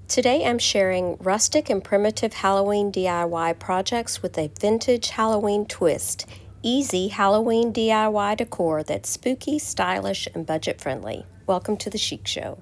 Today I'm sharing rustic and primitive Halloween DIY projects with a vintage Halloween twist. Easy Halloween DIY decor that's spooky, stylish, and budget friendly. Welcome to the Chic Show.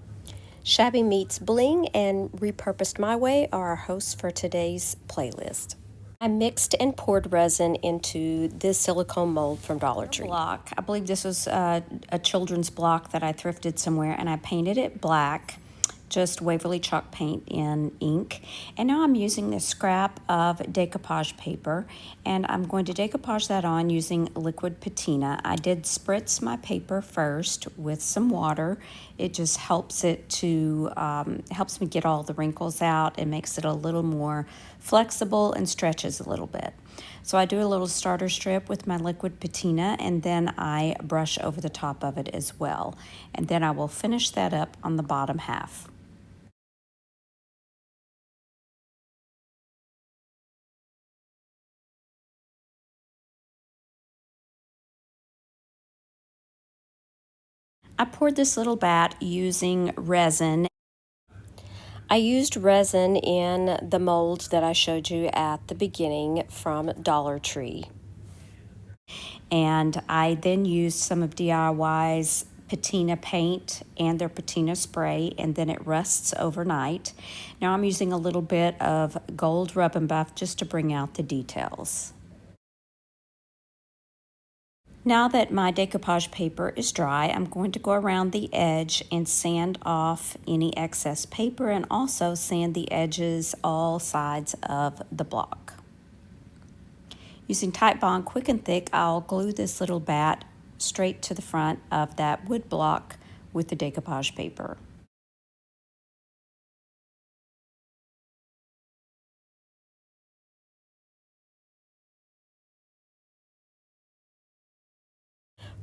Shabby Meets Bling and Repurposed My Way are our hosts for today's playlist. I mixed and poured resin into this silicone mold from Dollar Tree. Block. I believe this was a children's block that I thrifted somewhere, and I painted it black, just Waverly chalk paint in ink. And now I'm using this scrap of decoupage paper, and I'm going to decoupage that on using liquid patina. I did spritz my paper first with some water. It just helps it to helps me get all the wrinkles out and makes it a little more flexible and stretches a little bit. So I do a little starter strip with my liquid patina, and then I brush over the top of it as well. And then I will finish that up on the bottom half. I poured this little bat using resin. I used resin in the mold that I showed you at the beginning from Dollar Tree. And I then used some of DIY's patina paint and their patina spray, and then it rests overnight. Now I'm using a little bit of gold rub and buff just to bring out the details. Now that my decoupage paper is dry, I'm going to go around the edge and sand off any excess paper and also sand the edges, all sides of the block. Using Titebond Quick and Thick, I'll glue this little bat straight to the front of that wood block with the decoupage paper.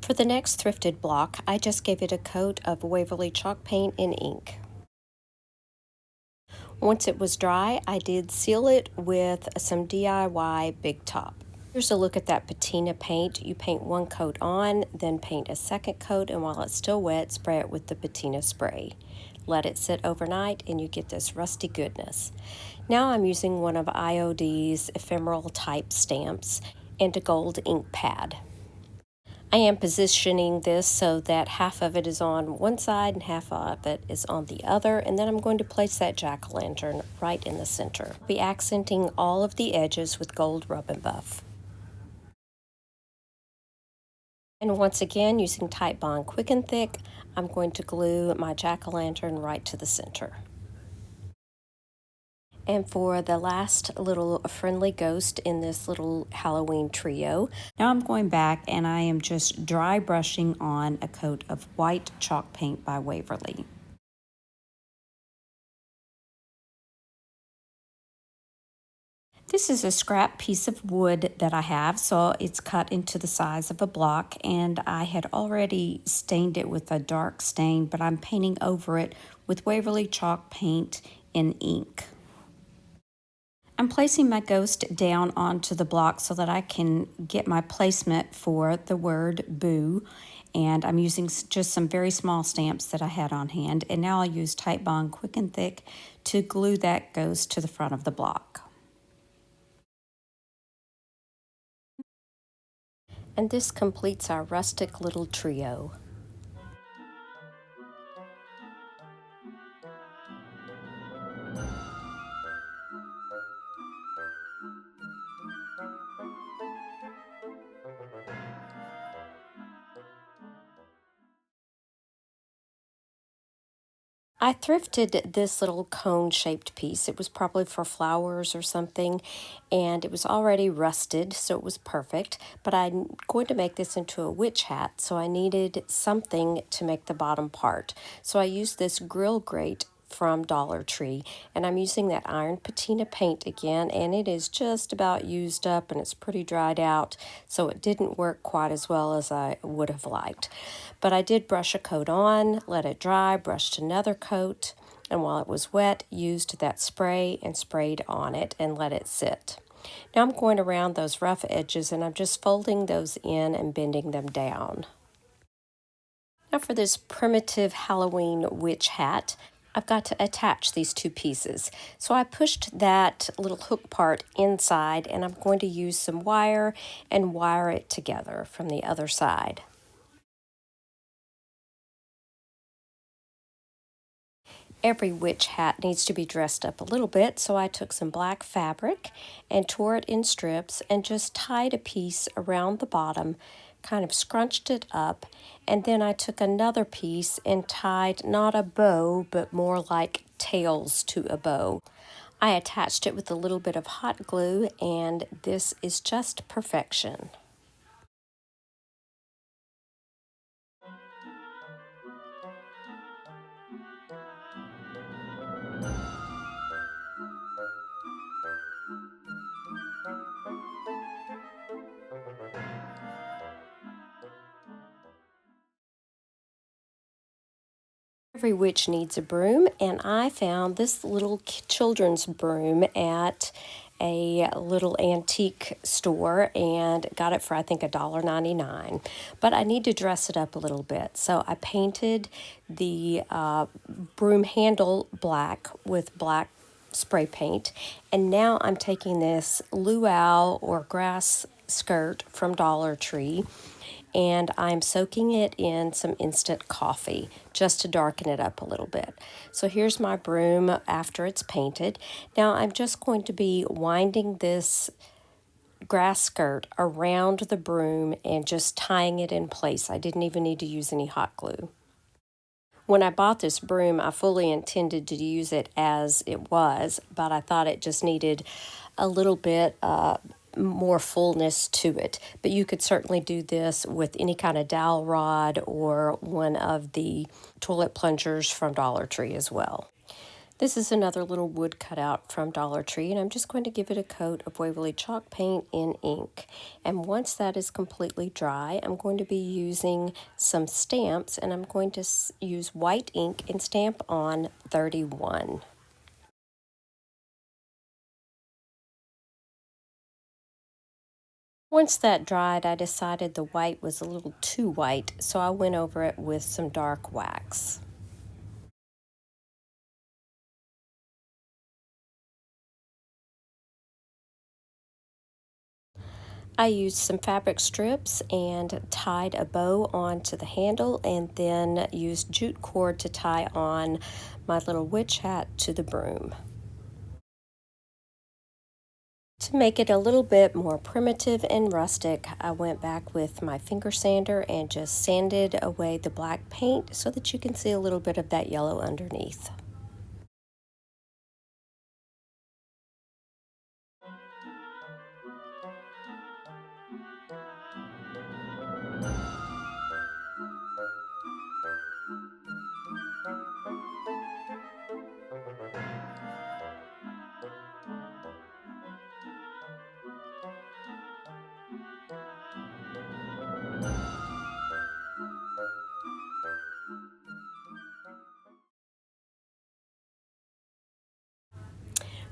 For the next thrifted block, I just gave it a coat of Waverly chalk paint in ink. Once it was dry, I did seal it with some DIY Big Top. Here's a look at that patina paint. You paint one coat on, then paint a second coat, and while it's still wet, spray it with the patina spray. Let it sit overnight and you get this rusty goodness. Now I'm using one of IOD's ephemeral type stamps and a gold ink pad. I am positioning this so that half of it is on one side and half of it is on the other, and then I'm going to place that jack-o'-lantern right in the center. I'll be accenting all of the edges with gold rub and buff. And once again, using Titebond Quick and Thick, I'm going to glue my jack-o'-lantern right to the center. And for the last little friendly ghost in this little Halloween trio, now I'm going back and I am just dry brushing on a coat of white chalk paint by Waverly. This is a scrap piece of wood that I have, so it's cut into the size of a block, and I had already stained it with a dark stain, but I'm painting over it with Waverly chalk paint in ink. I'm placing my ghost down onto the block so that I can get my placement for the word boo, and I'm using just some very small stamps that I had on hand, and now I'll use Titebond Quick and Thick to glue that ghost to the front of the block. and this completes our rustic little trio. I thrifted this little cone-shaped piece. It was probably for flowers or something, and it was already rusted, so it was perfect. But I'm going to make this into a witch hat, so I needed something to make the bottom part. So I used this grill grate from Dollar Tree, and I'm using that iron patina paint again, and it is just about used up and it's pretty dried out, so it didn't work quite as well as I would have liked. But I did brush a coat on, let it dry, brushed another coat, and while it was wet, used that spray and sprayed on it and let it sit. Now I'm going around those rough edges and I'm just folding those in and bending them down. Now for this primitive Halloween witch hat, I've got to attach these two pieces. So I pushed that little hook part inside, and I'm going to use some wire and wire it together from the other side. Every witch hat needs to be dressed up a little bit, so I took some black fabric and tore it in strips and just tied a piece around the bottom, kind of scrunched it up, and then I took another piece and tied not a bow, but more like tails to a bow. I attached it with a little bit of hot glue, and this is just perfection. Every witch needs a broom, and I found this little children's broom at a little antique store and got it for I think $1.99. But I need to dress it up a little bit, so I painted the broom handle black with black spray paint, and now I'm taking this luau or grass skirt from Dollar Tree, and I'm soaking it in some instant coffee just to darken it up a little bit. So here's my broom after it's painted. Now I'm just going to be winding this grass skirt around the broom and just tying it in place. I didn't even need to use any hot glue. When I bought this broom, I fully intended to use it as it was, but I thought it just needed a little bit more fullness to it. But you could certainly do this with any kind of dowel rod or one of the toilet plungers from Dollar Tree as well. This is another little wood cutout from Dollar Tree, and I'm just going to give it a coat of Waverly chalk paint in ink. And once that is completely dry, I'm going to be using some stamps, and I'm going to use white ink and stamp on 31. Once that dried, I decided the white was a little too white, so I went over it with some dark wax. I used some fabric strips and tied a bow onto the handle, and then used jute cord to tie on my little witch hat to the broom. To make it a little bit more primitive and rustic, I went back with my finger sander and just sanded away the black paint so that you can see a little bit of that yellow underneath.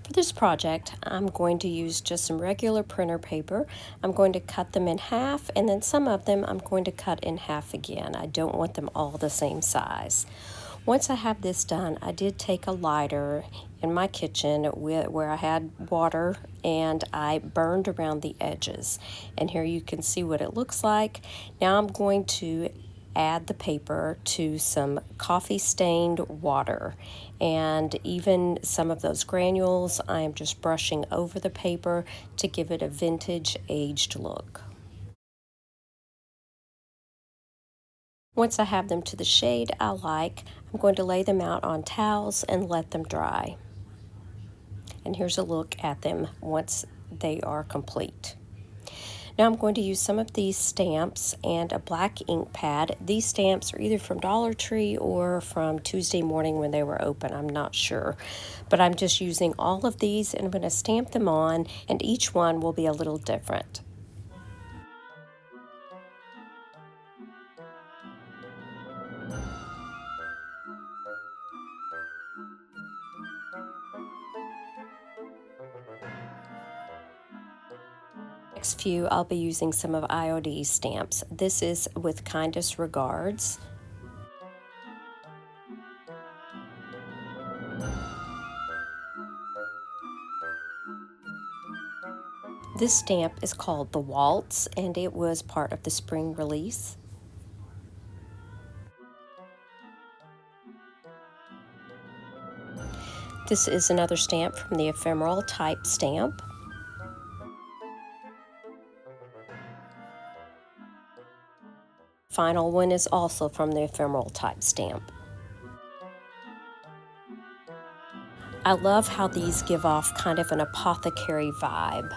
For this project, I'm going to use just some regular printer paper. I'm going to cut them in half, and then some of them I'm going to cut in half again. I don't want them all the same size. Once I have this done, I did take a lighter in my kitchen where I had water, and I burned around the edges. And here you can see what it looks like. Now I'm going to add the paper to some coffee stained water, and even some of those granules I am just brushing over the paper to give it a vintage aged look. Once I have them to the shade I like, I'm going to lay them out on towels and let them dry. And here's a look at them once they are complete. Now I'm going to use some of these stamps and a black ink pad. These stamps are either from Dollar Tree or from Tuesday Morning when they were open, I'm not sure. But I'm just using all of these, and I'm going to stamp them on, and each one will be a little different. Next few, I'll be using some of IOD stamps. This is with kindest regards. This stamp is called the Waltz, and it was part of the spring release. This is another stamp from the ephemeral type stamp. Final one is also from the ephemeral type stamp. I love how these give off kind of an apothecary vibe.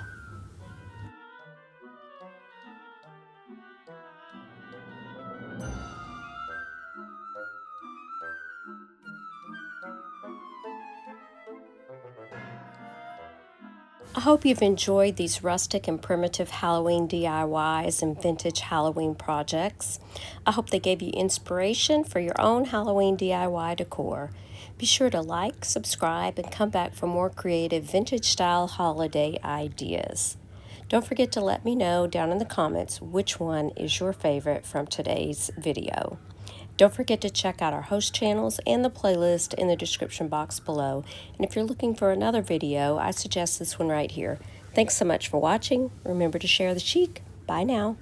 I hope you've enjoyed these rustic and primitive Halloween DIYs and vintage Halloween projects. I hope they gave you inspiration for your own Halloween DIY decor. Be sure to like, subscribe, and come back for more creative vintage style holiday ideas. Don't forget to let me know down in the comments which one is your favorite from today's video. Don't forget to check out our host channels and the playlist in the description box below. And if you're looking for another video, I suggest this one right here. Thanks so much for watching. Remember to share the chic. Bye now.